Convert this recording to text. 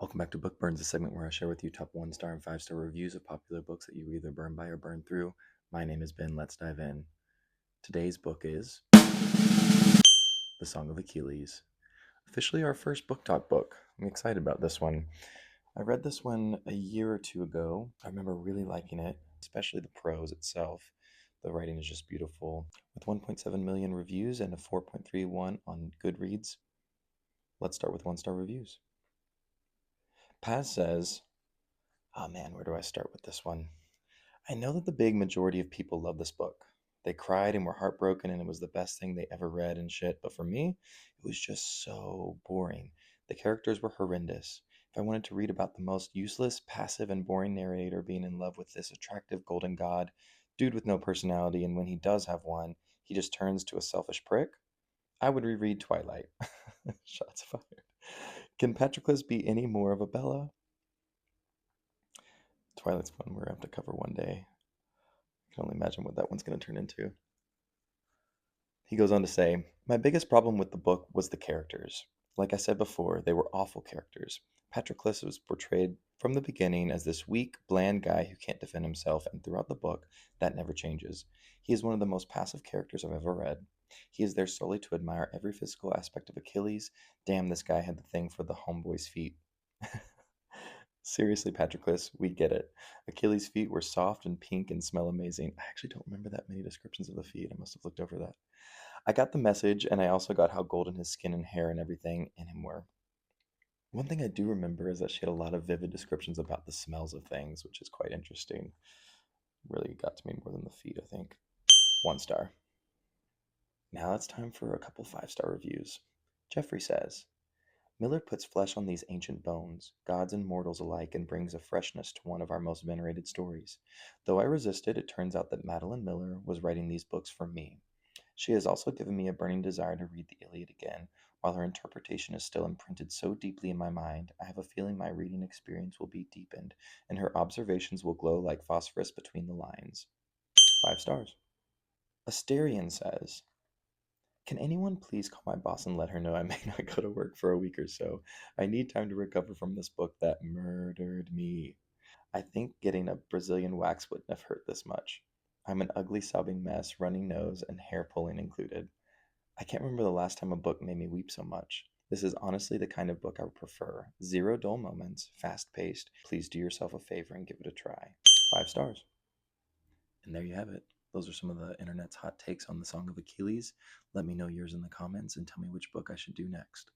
Welcome back to Book Burns, a segment where I share with you top 1-star and 5-star reviews of popular books that you either burn by or burn through. My name is Ben. Let's dive in. Today's book is The Song of Achilles. Officially our first book talk book. I'm excited about this one. I read this one a year or two ago. I remember really liking it, especially the prose itself. The writing is just beautiful. With 1.7 million reviews and a 4.31 on Goodreads, let's start with 1-star reviews. Paz says, oh man, where do I start with this one? I know that the big majority of people love this book. They cried and were heartbroken, and it was the best thing they ever read and shit. But for me, it was just so boring. The characters were horrendous. If I wanted to read about the most useless, passive, and boring narrator being in love with this attractive golden god, dude with no personality, and when he does have one, he just turns to a selfish prick, I would reread Twilight. Shots fired. Can Patroclus be any more of a Bella? Twilight's one we're going to have to cover one day. I can only imagine what that one's going to turn into. He goes on to say, my biggest problem with the book was the characters. Like I said before, they were awful characters. Patroclus was portrayed from the beginning as this weak, bland guy who can't defend himself, and throughout the book, that never changes. He is one of the most passive characters I've ever read. He is there solely to admire every physical aspect of Achilles. Damn, this guy had the thing for the homeboy's feet. Seriously, Patroclus, we get it. Achilles' feet were soft and pink and smell amazing. I actually don't remember that many descriptions of the feet. I must have looked over that. I got the message, and I also got how golden his skin and hair and everything in him were. One thing I do remember is that she had a lot of vivid descriptions about the smells of things, which is quite interesting. Really got to me more than the feet, I think. 1-star. Now it's time for a couple 5-star reviews. Jeffrey says, Miller puts flesh on these ancient bones, gods and mortals alike, and brings a freshness to one of our most venerated stories. Though I resisted, it turns out that Madeline Miller was writing these books for me. She has also given me a burning desire to read the Iliad again. While her interpretation is still imprinted so deeply in my mind, I have a feeling my reading experience will be deepened, and her observations will glow like phosphorus between the lines. 5 stars. Asterion says, can anyone please call my boss and let her know I may not go to work for a week or so? I need time to recover from this book that murdered me. I think getting a Brazilian wax wouldn't have hurt this much. I'm an ugly sobbing mess, running nose, and hair pulling included. I can't remember the last time a book made me weep so much. This is honestly the kind of book I would prefer. Zero dull moments, fast paced. Please do yourself a favor and give it a try. 5 stars. And there you have it. Those are some of the internet's hot takes on the Song of Achilles. Let me know yours in the comments and tell me which book I should do next.